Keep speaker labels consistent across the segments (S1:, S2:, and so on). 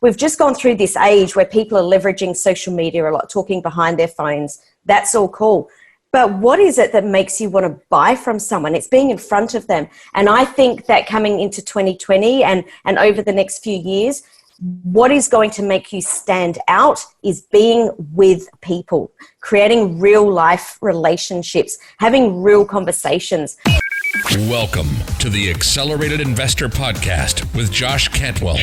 S1: we've just gone through this age where people are leveraging social media a lot, talking behind their phones. That's all cool. But what is it that makes you want to buy from someone? It's being in front of them. And I think that coming into 2020 and over the next few years, what is going to make you stand out is being with people, creating real life relationships, having real conversations.
S2: Welcome to the Accelerated Investor Podcast with Josh Cantwell.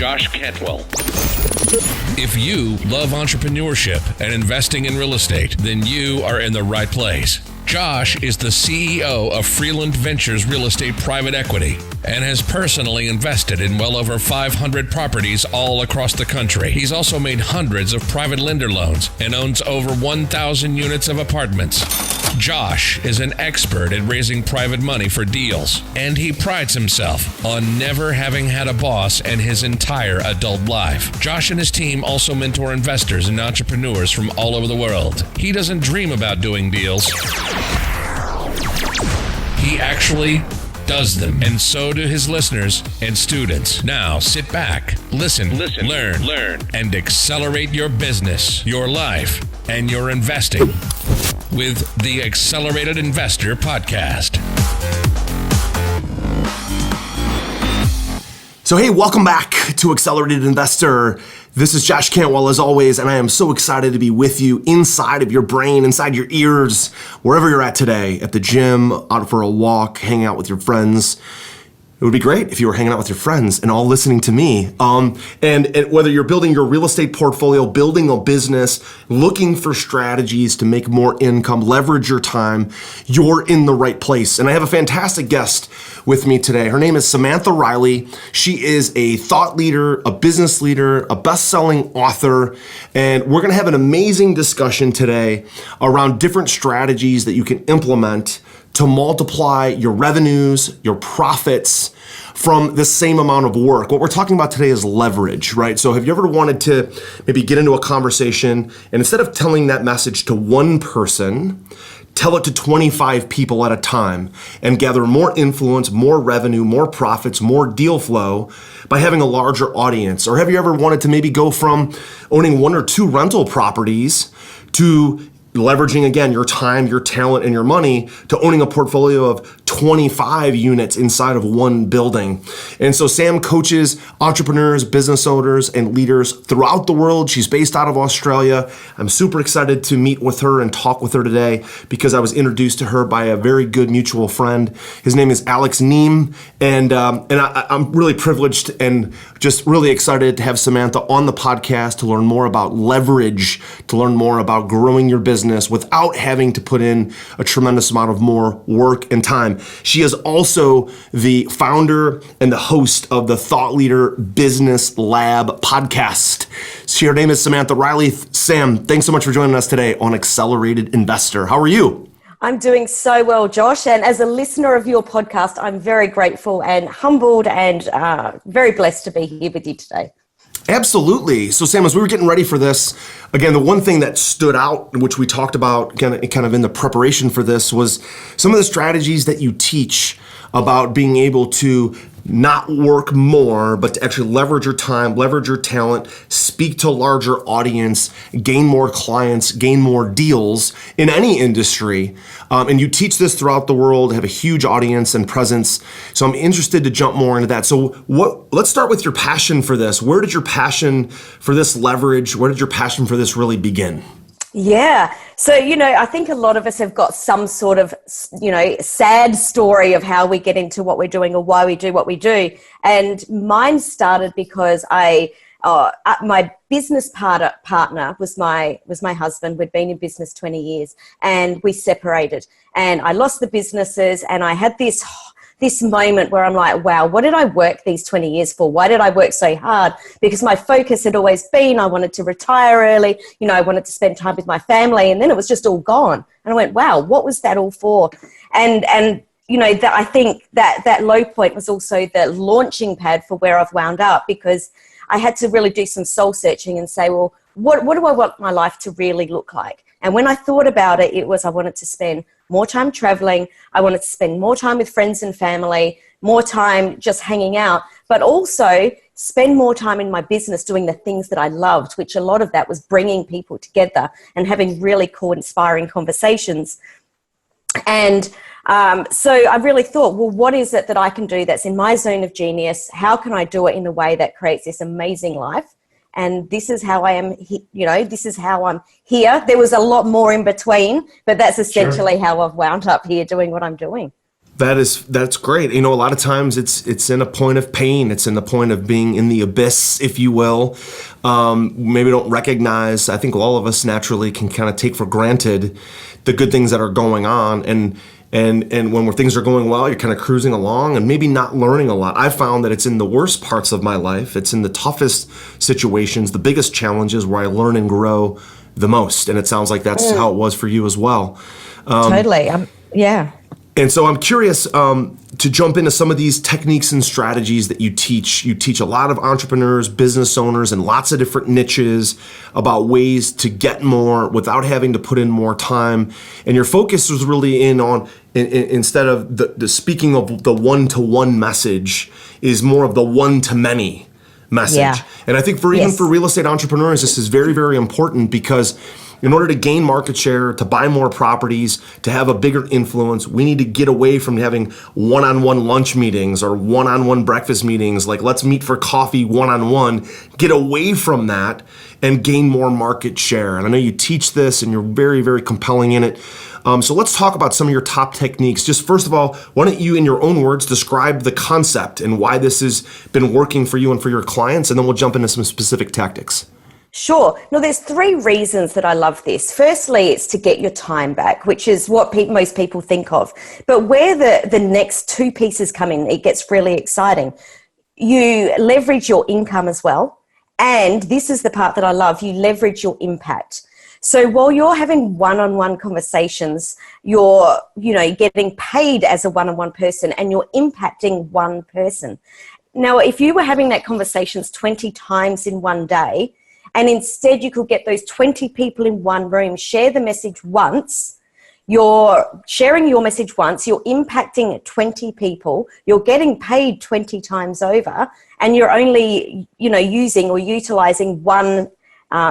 S2: If you love entrepreneurship and investing in real estate, then you are in the right place. Josh is the CEO of Freeland Ventures Real Estate Private Equity and has personally invested in well over 500 properties all across the country. He's also made hundreds of private lender loans and owns over 1,000 units of apartments. Josh is an expert at raising private money for deals, and he prides himself on never having had a boss in his entire adult life. Josh and his team also mentor investors and entrepreneurs from all over the world. He doesn't dream about doing deals. He actually does them, and so do his listeners and students. Now sit back, listen, learn, and accelerate your business, your life, and your investing with the Accelerated Investor Podcast.
S3: So hey, welcome back to Accelerated Investor. This is Josh Cantwell as always, and I am so excited to be with you inside of your brain, inside your ears, wherever you're at today, at the gym, out for a walk, hanging out with your friends. It would be great if you were hanging out with your friends and all listening to me. And whether you're building your real estate portfolio, building a business, looking for strategies to make more income, leverage your time, you're in the right place. And I have a fantastic guest with me today. Her name is Samantha Riley. She is a thought leader, a business leader, a best-selling author, and we're gonna have an amazing discussion today around different strategies that you can implement to multiply your revenues, your profits from the same amount of work. What we're talking about today is leverage, right? So have you ever wanted to maybe get into a conversation and instead of telling that message to one person, tell it to 25 people at a time and gather more influence, more revenue, more profits, more deal flow by having a larger audience? Or have you ever wanted to maybe go from owning one or two rental properties to leveraging, again, your time, your talent, and your money to owning a portfolio of 25 units inside of one building? And so Sam coaches entrepreneurs, business owners, and leaders throughout the world. She's based out of Australia. I'm super excited to meet with her and talk with her today because I was introduced to her by a very good mutual friend. His name is Alex Neem, and I'm really privileged and just really excited to have Samantha on the podcast to learn more about leverage, to learn more about growing your business without having to put in a tremendous amount of more work and time. She is also the founder and the host of the Thought Leader Business Lab podcast. So her name is Samantha Riley. Sam, thanks so much for joining us today on Accelerated Investor. How are you?
S1: I'm doing so well, Josh. And as a listener of your podcast, I'm very grateful and humbled and very blessed to be here with you today.
S3: Absolutely. So Sam, as we were getting ready for this, again, the one thing that stood out, which we talked about kind of in the preparation for this, was some of the strategies that you teach about being able to not work more, but to actually leverage your time, leverage your talent, speak to a larger audience, gain more clients, gain more deals in any industry. And you teach this throughout the world, have a huge audience and presence. So I'm interested to jump more into that. So let's start with your passion for this. Where did your passion for this leverage, where did your passion for this really begin?
S1: Yeah. So, I think a lot of us have got some sort of, sad story of how we get into what we're doing or why we do what we do. And mine started because my business partner was my husband. We'd been in business 20 years and we separated and I lost the businesses and I had this moment where I'm like, wow, what did I work these 20 years for? Why did I work so hard? Because my focus had always been, I wanted to retire early. I wanted to spend time with my family, and then it was just all gone. And I went, wow, what was that all for? And I think that low point was also the launching pad for where I've wound up, because I had to really do some soul searching and say, well, what do I want my life to really look like? And when I thought about it, it was I wanted to spend more time traveling. I wanted to spend more time with friends and family, more time just hanging out, but also spend more time in my business doing the things that I loved, which a lot of that was bringing people together and having really cool, inspiring conversations. And so I really thought, well, what is it that I can do that's in my zone of genius? How can I do it in a way that creates this amazing life? And this is how I am, this is how I'm here. There was a lot more in between, but that's essentially how I've wound up here doing what I'm doing.
S3: That's great. A lot of times it's in a point of pain. It's in the point of being in the abyss, if you will. Maybe don't recognize. I think all of us naturally can kind of take for granted the good things that are going on, and when things are going well, you're kind of cruising along and maybe not learning a lot. I found that it's in the worst parts of my life. It's in the toughest situations, the biggest challenges, where I learn and grow the most. And it sounds like that's how it was for you as well.
S1: Totally. Yeah.
S3: And so I'm curious to jump into some of these techniques and strategies that you teach. You teach a lot of entrepreneurs, business owners, and lots of different niches about ways to get more without having to put in more time. And your focus was really instead of the speaking of the one-to-one message, is more of the one-to-many message. Yeah. And I think for real estate entrepreneurs, this is very, very important, because in order to gain market share, to buy more properties, to have a bigger influence, we need to get away from having one-on-one lunch meetings or one-on-one breakfast meetings, like let's meet for coffee one-on-one. Get away from that and gain more market share. And I know you teach this and you're very, very compelling in it. So let's talk about some of your top techniques. Just first of all, why don't you, in your own words, describe the concept and why this has been working for you and for your clients, and then we'll jump into some specific tactics.
S1: Sure. No, there's 3 reasons that I love this. Firstly, it's to get your time back, which is what most people think of. But where the next 2 pieces come in, it gets really exciting. You leverage your income as well. And this is the part that I love. You leverage your impact. So while you're having one-on-one conversations, you're, getting paid as a one-on-one person, and you're impacting one person. Now, if you were having that conversations 20 times in one day, and instead you could get those 20 people in one room, share the message once, you're sharing your message once, you're impacting 20 people, you're getting paid 20 times over, and you're only, using or utilizing one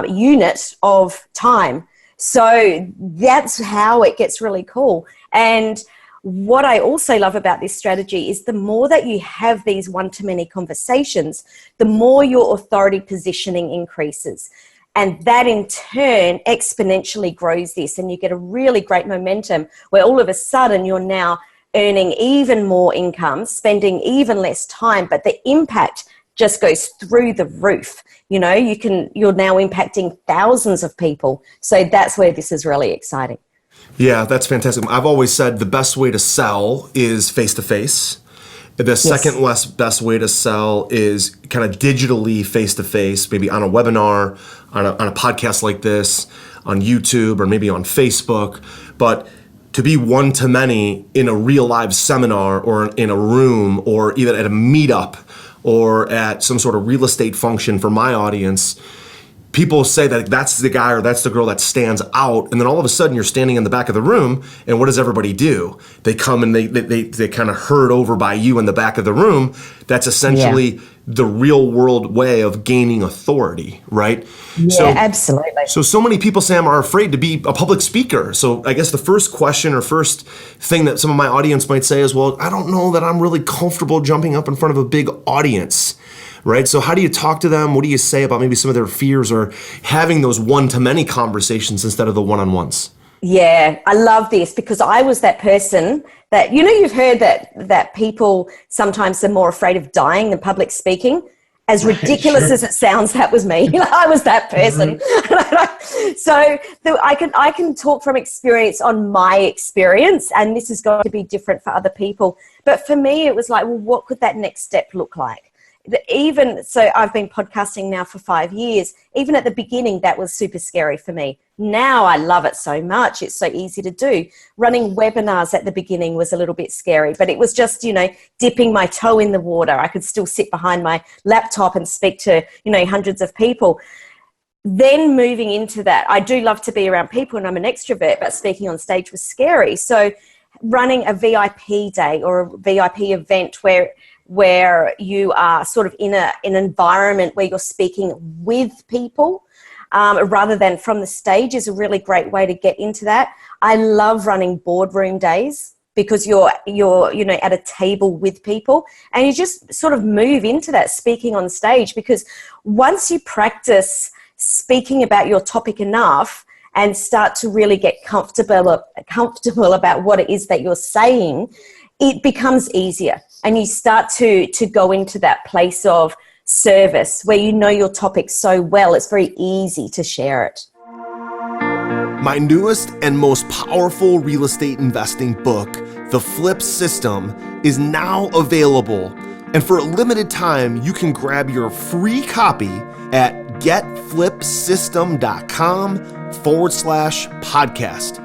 S1: unit of time. So that's how it gets really cool. And what I also love about this strategy is the more that you have these one-to-many conversations, the more your authority positioning increases. And that in turn exponentially grows this, and you get a really great momentum where all of a sudden you're now earning even more income, spending even less time, but the impact just goes through the roof. You're now impacting thousands of people. So that's where this is really exciting.
S3: Yeah, that's fantastic. I've always said the best way to sell is face-to-face. The second best way to sell is kind of digitally face-to-face, maybe on a webinar, on a podcast like this, on YouTube, or maybe on Facebook. But to be one-to-many in a real live seminar, or in a room, or even at a meetup, or at some sort of real estate function for my audience, people say that that's the guy or that's the girl that stands out, and then all of a sudden you're standing in the back of the room, and what does everybody do? They come and they kind of herd over by you in the back of the room. That's essentially the real world way of gaining authority, right?
S1: Yeah, absolutely.
S3: So many people, Sam, are afraid to be a public speaker. So I guess the first question or first thing that some of my audience might say is, well, I don't know that I'm really comfortable jumping up in front of a big audience. Right? So how do you talk to them? What do you say about maybe some of their fears, or having those one-to-many conversations instead of the one-on-ones?
S1: Yeah, I love this, because I was that person that, you've heard that people sometimes are more afraid of dying than public speaking. As ridiculous as it sounds, that was me. I was that person. Mm-hmm. So I can talk from experience on my experience, and this is going to be different for other people. But for me, it was like, well, what could that next step look like? Even so, I've been podcasting now for 5 years. Even at the beginning, that was super scary for me. Now I love it so much. It's so easy to do. Running webinars at the beginning was a little bit scary, but it was just, dipping my toe in the water. I could still sit behind my laptop and speak to, hundreds of people. Then moving into that, I do love to be around people, and I'm an extrovert, but speaking on stage was scary. So running a VIP day or a VIP event where you are sort of in an environment where you're speaking with people rather than from the stage is a really great way to get into that. I love running boardroom days because you're at a table with people and you just sort of move into that speaking on stage, because once you practice speaking about your topic enough and start to really get comfortable about what it is that you're saying, it becomes easier and you start to go into that place of service where you know your topic so well, it's very easy to share it.
S3: My newest and most powerful real estate investing book, The Flip System, is now available. And for a limited time, you can grab your free copy at getflipsystem.com/podcast.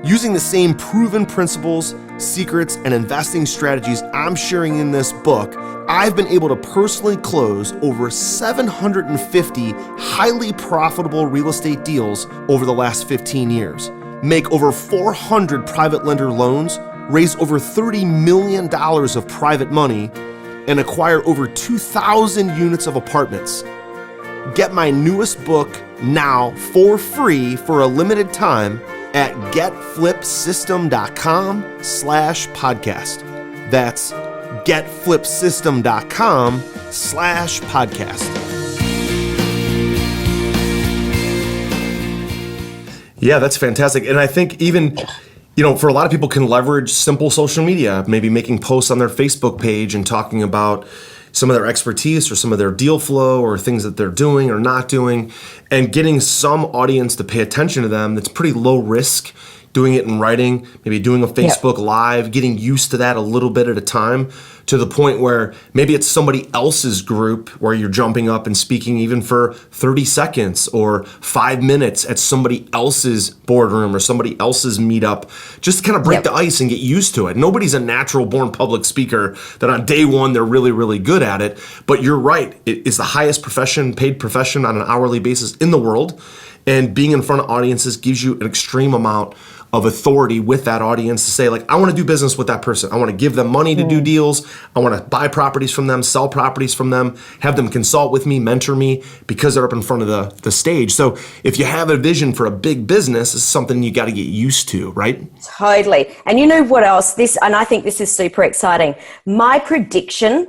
S3: Using the same proven principles, secrets, and investing strategies I'm sharing in this book, I've been able to personally close over 750 highly profitable real estate deals over the last 15 years, make over 400 private lender loans, raise over $30 million of private money, and acquire over 2,000 units of apartments. Get my newest book now for free for a limited time at getflipsystem.com/podcast. That's getflipsystem.com/podcast. Yeah, that's fantastic. And I think even, for a lot of people can leverage simple social media, maybe making posts on their Facebook page and talking about some of their expertise or some of their deal flow or things that they're doing or not doing, and getting some audience to pay attention to them. That's pretty low risk. Doing it in writing, maybe doing a Facebook Live, getting used to that a little bit at a time, to the point where maybe it's somebody else's group where you're jumping up and speaking even for 30 seconds or 5 minutes at somebody else's boardroom or somebody else's meetup, just to kind of break the ice and get used to it. Nobody's a natural born public speaker that on day one they're really, really good at it. But you're right, it is the highest paid profession on an hourly basis in the world. And being in front of audiences gives you an extreme amount of authority with that audience to say, like, I want to do business with that person. I want to give them money to do deals. I want to buy properties from them, sell properties from them, have them consult with me, mentor me, because they're up in front of the stage. So if you have a vision for a big business, it's something you got to get used to, right?
S1: Totally. And you know what else? And I think this is super exciting. My prediction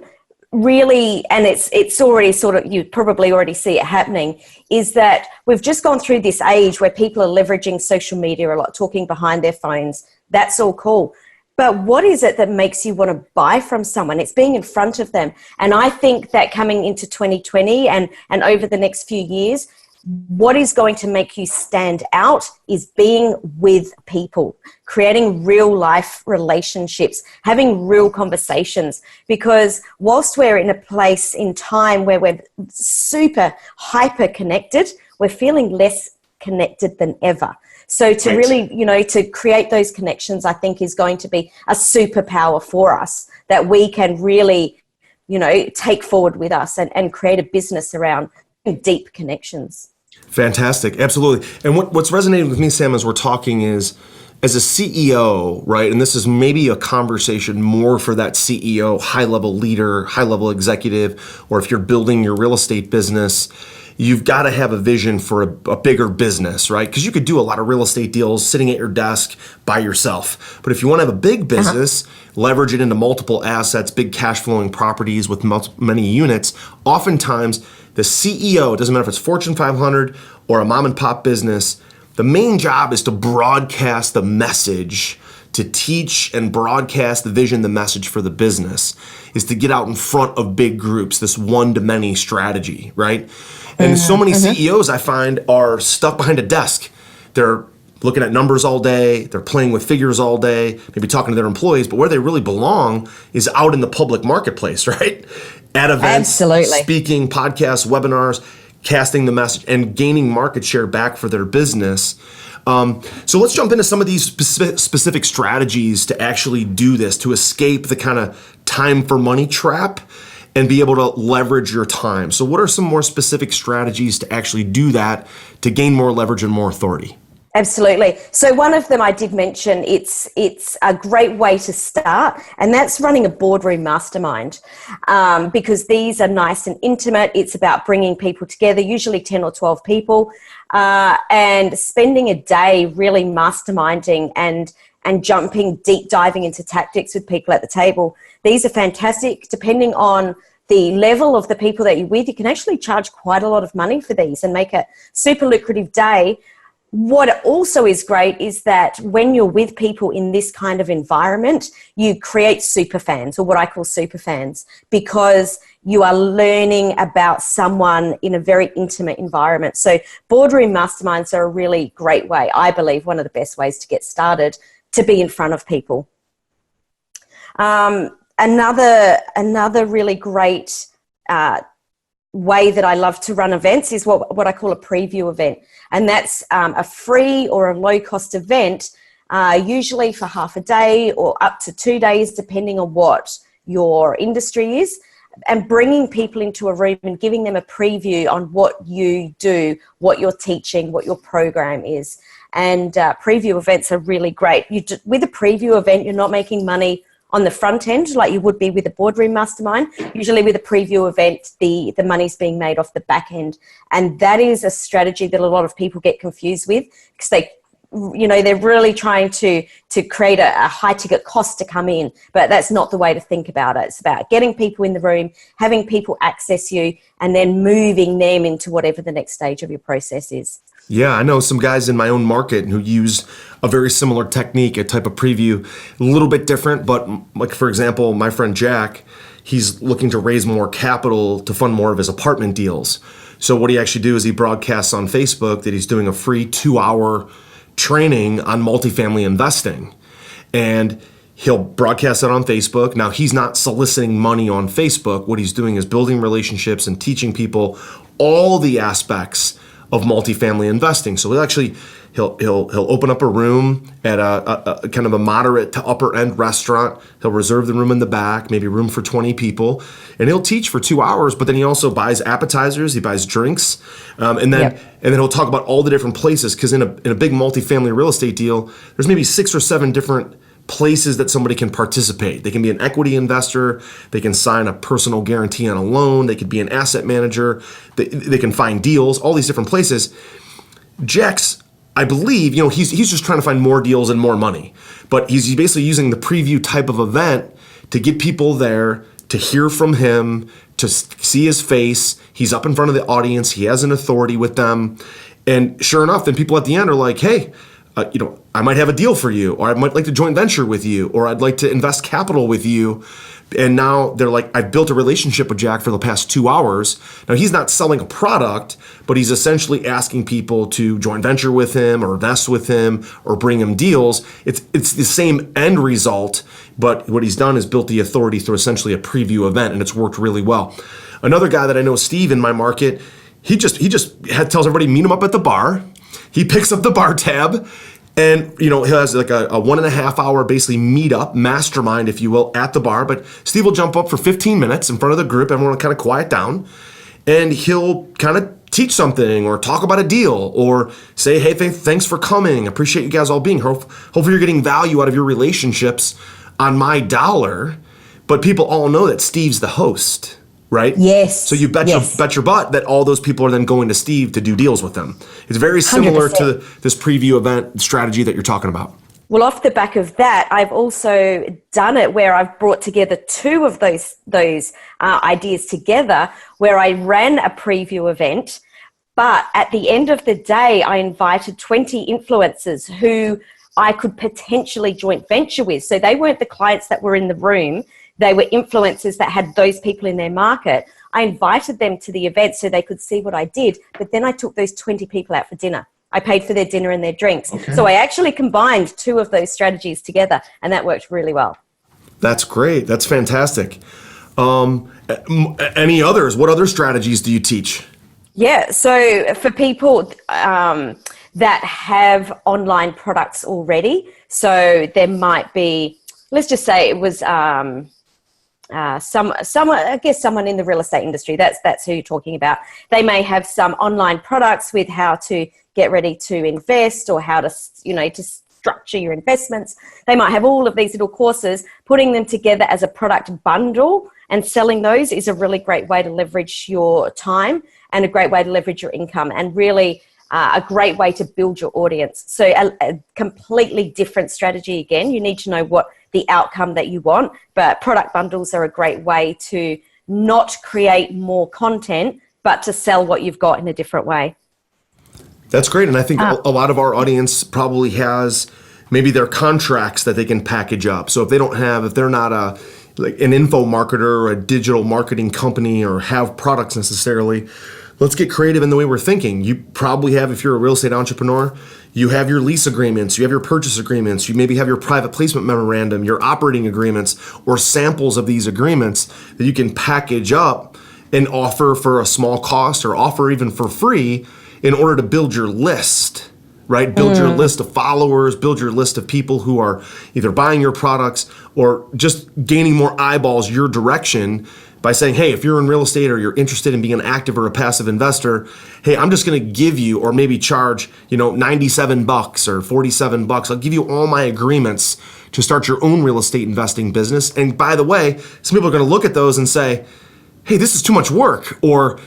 S1: really, and it's already sort of, you probably already see it happening, is that we've just gone through this age where people are leveraging social media a lot, talking behind their phones. That's all cool. But what is it that makes you want to buy from someone? It's being in front of them. And I think that coming into 2020 and over the next few years, what is going to make you stand out is being with people, creating real life relationships, having real conversations. Because whilst we're in a place in time where we're super hyper connected, we're feeling less connected than ever. So to really, to create those connections, I think is going to be a superpower for us that we can really, take forward with us and create a business around deep connections.
S3: Fantastic. Absolutely. And what's resonating with me, Sam, as we're talking is, as a CEO, right, and this is maybe a conversation more for that CEO, high-level leader, high-level executive, or if you're building your real estate business, you've got to have a vision for a bigger business, right? Because you could do a lot of real estate deals sitting at your desk by yourself. But if you want to have a big business, leverage it into multiple assets, big cash flowing properties with many units, oftentimes the CEO, it doesn't matter if it's Fortune 500 or a mom and pop business, the main job is to broadcast the message, to teach and broadcast the vision, the message for the business, is to get out in front of big groups, this one-to-many strategy, right? And so many CEOs I find are stuck behind a desk. They're looking at numbers all day, they're playing with figures all day, maybe talking to their employees, but where they really belong is out in the public marketplace, right? At events, speaking, podcasts, webinars, casting the message, and gaining market share back for their business. So let's jump into some of these specific strategies to actually do this, to escape the kind of time for money trap and be able to leverage your time. So what are some more specific strategies to actually do that, to gain more leverage and more authority?
S1: Absolutely. So one of them I did mention, it's a great way to start, and that's running a boardroom mastermind, because these are nice and intimate. It's about bringing people together, usually 10 or 12 people, and spending a day really masterminding and deep diving into tactics with people at the table. These are fantastic. Depending on the level of the people that you're with, you can actually charge quite a lot of money for these and make a super lucrative day. What also is great is that when you're with people in this kind of environment, you create super fans, or what I call super fans, because you are learning about someone in a very intimate environment. So boardroom masterminds are a really great way, I believe, one of the best ways to get started, to be in front of people. Another really great way that I love to run events is what I call a preview event. And that's a free or a low-cost event, usually for half a day or up to 2 days, depending on what your industry is, and bringing people into a room and giving them a preview on what you do, what you're teaching, what your program is. And preview events are really great. With a preview event, you're not making money on the front end like you would be with a boardroom mastermind. Usually with a preview event, the money's being made off the back end. And that is a strategy that a lot of people get confused with, because they're really trying to create a high ticket cost to come in, but that's not the way to think about it. It's about getting people in the room, having people access you, and then moving them into whatever the next stage of your process is.
S3: Yeah, I know some guys in my own market who use a very similar technique, a type of preview, a little bit different, but like, for example, my friend Jack, he's looking to raise more capital to fund more of his apartment deals. So what he actually do is he broadcasts on Facebook that he's doing a free 2-hour training on multifamily investing. And he'll broadcast that on Facebook. Now, he's not soliciting money on Facebook. What he's doing is building relationships and teaching people all the aspects of multifamily investing. So he'll open up a room at a kind of a moderate to upper end restaurant. He'll reserve the room in the back, maybe room for 20 people, and he'll teach for 2 hours. But then he also buys appetizers, he buys drinks, and then he'll talk about all the different places. Because in a big multifamily real estate deal, there's maybe 6 or 7 different places that somebody can participate. They can be an equity investor, they can sign a personal guarantee on a loan, they could be an asset manager, they can find deals, all these different places. Jack's, I believe, he's just trying to find more deals and more money, but he's basically using the preview type of event to get people there, to hear from him, to see his face. He's up in front of the audience, he has an authority with them, and sure enough, then people at the end are like, hey, I might have a deal for you, or I might like to joint venture with you, or I'd like to invest capital with you. And now they're like, I've built a relationship with Jack for the past 2 hours. Now, he's not selling a product, but he's essentially asking people to joint venture with him or invest with him or bring him deals. It's the same end result, but what he's done is built the authority through essentially a preview event, and it's worked really well. Another guy that I know, Steve, in my market, he just tells everybody, meet him up at the bar. He picks up the bar tab, and he has like a 1.5 hour basically meetup, mastermind, if you will, at the bar. But Steve will jump up for 15 minutes in front of the group. Everyone will kind of quiet down, and he'll kind of teach something or talk about a deal or say, hey, thanks for coming. Appreciate you guys all being here. Hopefully you're getting value out of your relationships on my dollar. But people all know that Steve's the host, right?
S1: Yes.
S3: So you bet your butt that all those people are then going to Steve to do deals with them. It's very similar
S1: 100%.
S3: to this preview event strategy that you're talking about.
S1: Well, off the back of that, I've also done it where I've brought together 2 of those ideas together, where I ran a preview event, but at the end of the day, I invited 20 influencers who I could potentially joint venture with. So they weren't the clients that were in the room. They were influencers that had those people in their market. I invited them to the event so they could see what I did, but then I took those 20 people out for dinner. I paid for their dinner and their drinks. Okay. So I actually combined 2 of those strategies together, and that worked really well.
S3: That's great. That's fantastic. Any others? What other strategies do you teach?
S1: Yeah, so for people that have online products already, so there might be, let's just say it was someone in the real estate industry. That's who you're talking about. They may have some online products with how to get ready to invest or how to, to structure your investments. They might have all of these little courses. Putting them together as a product bundle and selling those is a really great way to leverage your time and a great way to leverage your income, and really a great way to build your audience. So a completely different strategy again. You need to know what the outcome that you want, but product bundles are a great way to not create more content, but to sell what you've got in a different way.
S3: That's great. And I think a lot of our audience probably has maybe their contracts that they can package up. So if they're not an info marketer or a digital marketing company or have products necessarily, let's get creative in the way we're thinking. You probably have, if you're a real estate entrepreneur, you have your lease agreements, you have your purchase agreements, you maybe have your private placement memorandum, your operating agreements, or samples of these agreements that you can package up and offer for a small cost or offer even for free in order to build your list, right? Build your list of followers, build your list of people who are either buying your products or just gaining more eyeballs your direction by saying, hey, if you're in real estate or you're interested in being an active or a passive investor, hey, I'm just going to give you, or maybe charge, $97 or $47. I'll give you all my agreements to start your own real estate investing business. And by the way, some people are going to look at those and say, hey, this is too much work, or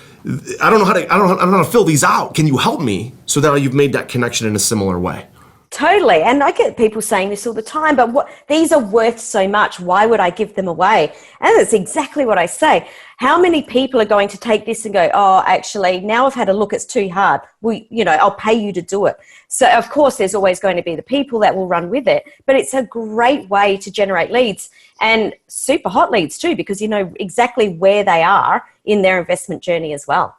S3: I don't know how to fill these out. Can you help me? So that you've made that connection in a similar way.
S1: Totally. And I get people saying this all the time, but these are worth so much. Why would I give them away? And that's exactly what I say. How many people are going to take this and go, oh, actually, now I've had a look, it's too hard. I'll pay you to do it. So of course, there's always going to be the people that will run with it, but it's a great way to generate leads, and super hot leads too, because you know exactly where they are in their investment journey as well.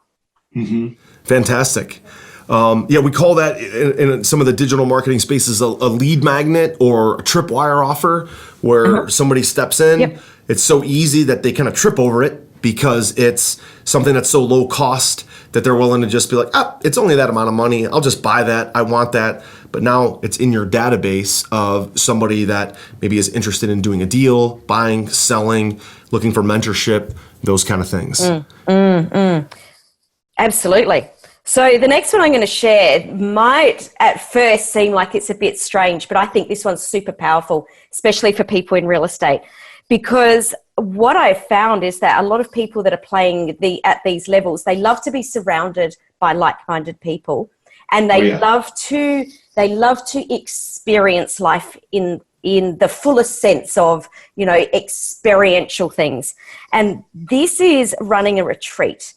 S3: Mm-hmm. Fantastic. We call that in some of the digital marketing spaces a lead magnet or a tripwire offer, where somebody steps in. Yep. It's so easy that they kind of trip over it because it's something that's so low cost that they're willing to just be like, it's only that amount of money. I'll just buy that. I want that. But now it's in your database of somebody that maybe is interested in doing a deal, buying, selling, looking for mentorship, those kind of things.
S1: Absolutely. So the next one I'm going to share might at first seem like it's a bit strange, but I think this one's super powerful, especially for people in real estate, because what I've found is that a lot of people that are playing at these levels, they love to be surrounded by like-minded people, and they love to experience life in the fullest sense of, experiential things. And this is running a retreat.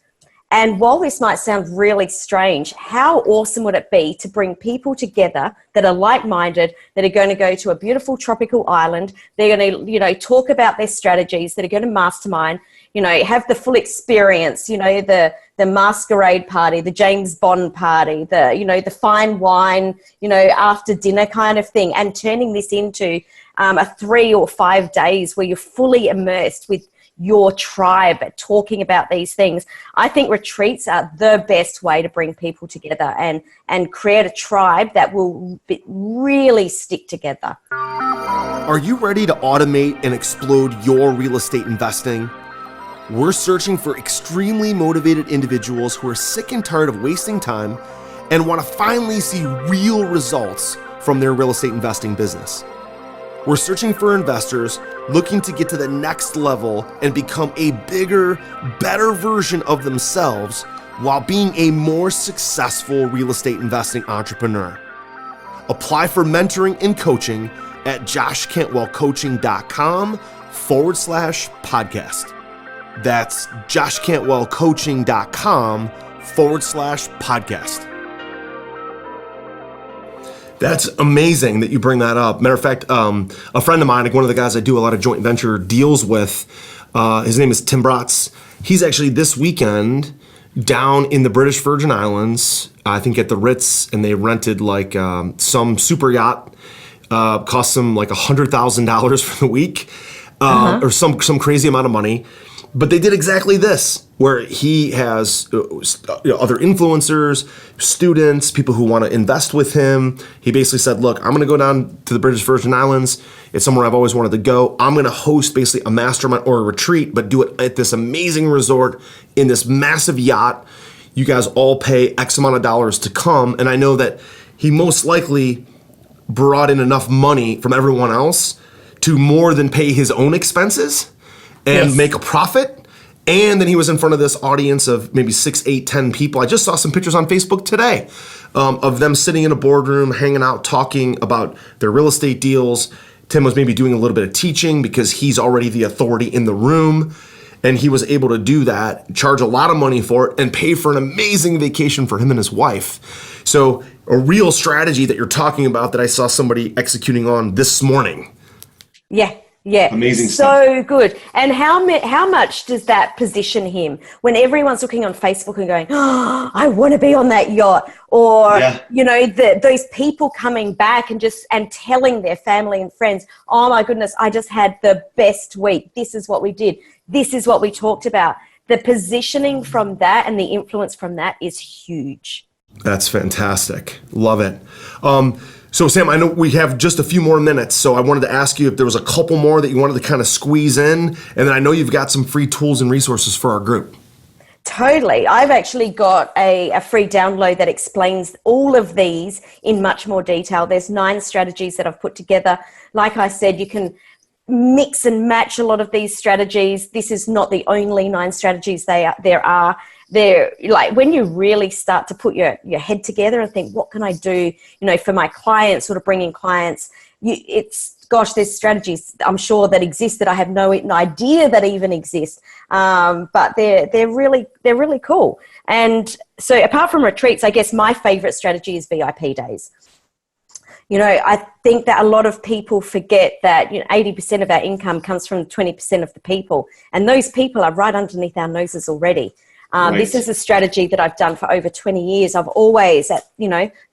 S1: And while this might sound really strange, how awesome would it be to bring people together that are like-minded, that are going to go to a beautiful tropical island, they're going to, talk about their strategies, that are going to mastermind, have the full experience, the masquerade party, the James Bond party, the fine wine, after dinner kind of thing, and turning this into a 3 or 5 days where you're fully immersed with your tribe talking about these things. I think retreats are the best way to bring people together and create a tribe that will really stick together.
S3: Are you ready to automate and explode your real estate investing? We're searching for extremely motivated individuals who are sick and tired of wasting time and want to finally see real results from their real estate investing business. We're searching for investors looking to get to the next level and become a bigger, better version of themselves while being a more successful real estate investing entrepreneur. Apply for mentoring and coaching at joshcantwellcoaching.com/podcast. That's joshcantwellcoaching.com/podcast. That's amazing that you bring that up. Matter of fact, a friend of mine, like one of the guys I do a lot of joint venture deals with, his name is Tim Bratz. He's actually this weekend down in the British Virgin Islands, I think at the Ritz, and they rented like some super yacht, cost them like $100,000 for the week, or some crazy amount of money. But they did exactly this, where he has other influencers, students, people who want to invest with him. He basically said, look, I'm going to go down to the British Virgin Islands. It's somewhere I've always wanted to go. I'm going to host basically a mastermind or a retreat, but do it at this amazing resort in this massive yacht. You guys all pay X amount of dollars to come. And I know that he most likely brought in enough money from everyone else to more than pay his own expenses and make a profit. And then he was in front of this audience of maybe 6, 8, 10 people. I just saw some pictures on Facebook today of them sitting in a boardroom, hanging out, talking about their real estate deals. Tim was maybe doing a little bit of teaching because he's already the authority in the room. And he was able to do that, charge a lot of money for it, and pay for an amazing vacation for him and his wife. So a real strategy that you're talking about that I saw somebody executing on this morning.
S1: Yeah.
S3: Amazing
S1: stuff. So good. And how much does that position him when everyone's looking on Facebook and going, oh, I want to be on that yacht? Or, those people coming back and telling their family and friends, oh my goodness, I just had the best week. This is what we did. This is what we talked about. The positioning from that and the influence from that is huge.
S3: That's fantastic. Love it. So Sam, I know we have just a few more minutes, so I wanted to ask you if there was a couple more that you wanted to kind of squeeze in, and then I know you've got some free tools and resources for our group.
S1: Totally. I've actually got a free download that explains all of these in much more detail. There's 9 strategies that I've put together. Like I said, you can mix and match a lot of these strategies. This is not the only 9 strategies there are. They're like when you really start to put your head together and think, what can I do, for my clients, sort of bringing clients, there's strategies I'm sure that exist that I have no idea that even exist. But they're really cool. And so apart from retreats, I guess my favorite strategy is VIP days. I think that a lot of people forget that 80% of our income comes from 20% of the people. And those people are right underneath our noses already. Right. This is a strategy that I've done for over 20 years. I've always,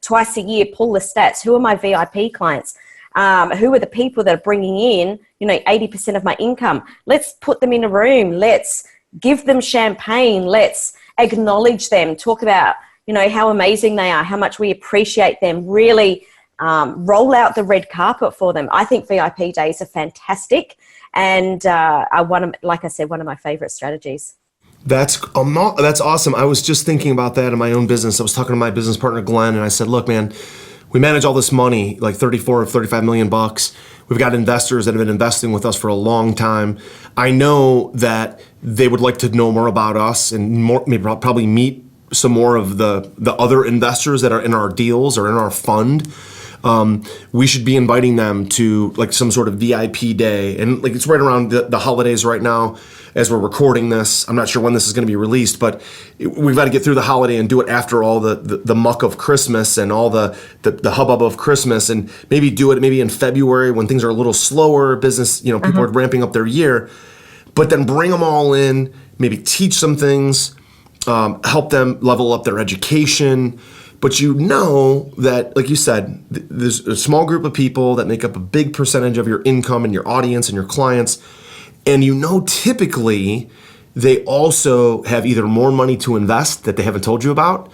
S1: twice a year, pull the stats. Who are my VIP clients? Who are the people that are bringing in, 80% of my income? Let's put them in a room. Let's give them champagne. Let's acknowledge them. Talk about, how amazing they are, how much we appreciate them. Really roll out the red carpet for them. I think VIP days are fantastic and are one of my favorite strategies.
S3: That's awesome. I was just thinking about that in my own business. I was talking to my business partner, Glenn, and I said, look, man, we manage all this money, like 34 or 35 million bucks. We've got investors that have been investing with us for a long time. I know that they would like to know more about us and probably meet some more of the other investors that are in our deals or in our fund. We should be inviting them to like some sort of VIP day. And like it's right around the holidays right now as we're recording this. I'm not sure when this is going to be released, but we've got to get through the holiday and do it after all the muck of Christmas and all the hubbub of Christmas, and maybe do it maybe in February when things are a little slower, business, people are ramping up their year, but then bring them all in, maybe teach some things, help them level up their education. But that, like you said, there's a small group of people that make up a big percentage of your income and your audience and your clients. And typically they also have either more money to invest that they haven't told you about,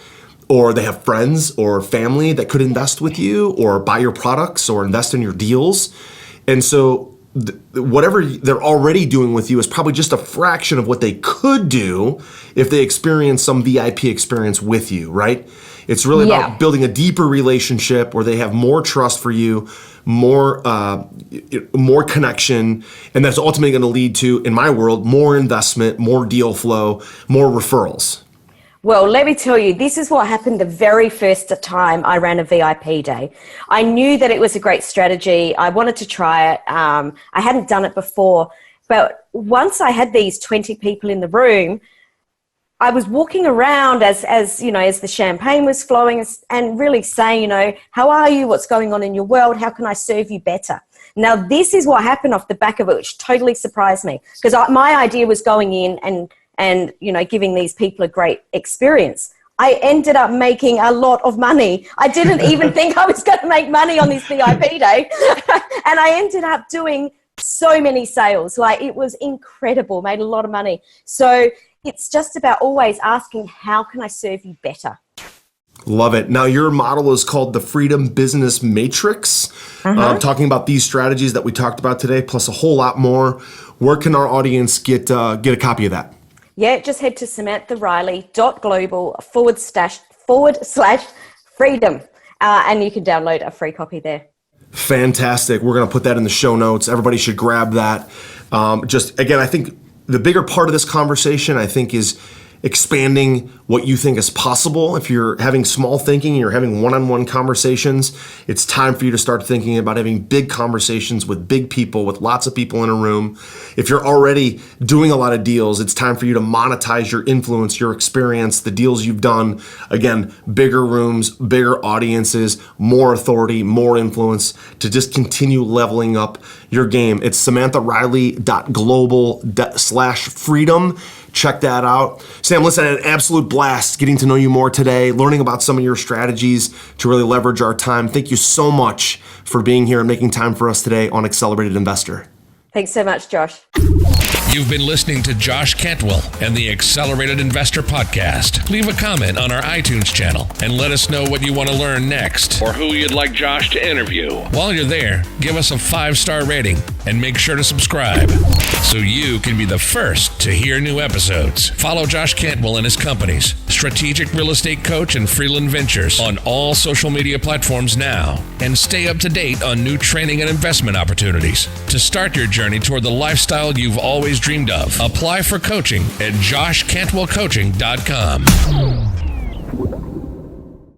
S3: or they have friends or family that could invest with you or buy your products or invest in your deals. And so whatever they're already doing with you is probably just a fraction of what they could do if they experience some VIP experience with you, right? It's really about building a deeper relationship where they have more trust for you, more connection, and that's ultimately going to lead to, in my world, more investment, more deal flow, more referrals.
S1: Well, let me tell you, this is what happened the very first time I ran a VIP day. I knew that it was a great strategy. I wanted to try it. I hadn't done it before, but once I had these 20 people in the room, I was walking around as the champagne was flowing and really saying, how are you? What's going on in your world? How can I serve you better? Now, this is what happened off the back of it, which totally surprised me, because my idea was going in and giving these people a great experience. I ended up making a lot of money. I didn't even think I was going to make money on this VIP day. And I ended up doing so many sales. Like, it was incredible, made a lot of money. So it's just about always asking, how can I serve you better?
S3: Love it. Now, your model is called the Freedom Business Matrix. Talking about these strategies that we talked about today, plus a whole lot more. Where can our audience get a copy of that?
S1: Yeah, just head to samanthariley.global/freedom. And you can download a free copy there.
S3: Fantastic. We're going to put that in the show notes. Everybody should grab that. Just again, I think the bigger part of this conversation, I think, is expanding what you think is possible. If you're having small thinking, you're having one-on-one conversations, it's time for you to start thinking about having big conversations with big people, with lots of people in a room. If you're already doing a lot of deals, it's time for you to monetize your influence, your experience, the deals you've done. Again, bigger rooms, bigger audiences, more authority, more influence, to just continue leveling up your game. It's samanthariley.global/freedom. Check that out. Sam, listen, I had an absolute blast getting to know you more today, learning about some of your strategies to really leverage our time. Thank you so much for being here and making time for us today on Accelerated Investor.
S1: Thanks so much, Josh.
S2: You've been listening to Josh Cantwell and the Accelerated Investor Podcast. Leave a comment on our iTunes channel and let us know what you want to learn next or who you'd like Josh to interview. While you're there, give us a 5-star rating and make sure to subscribe so you can be the first to hear new episodes. Follow Josh Cantwell and his companies, Strategic Real Estate Coach and Freeland Ventures, on all social media platforms now, and stay up to date on new training and investment opportunities. To start your journey toward the lifestyle you've always dreamed of, apply for coaching at joshcantwellcoaching.com.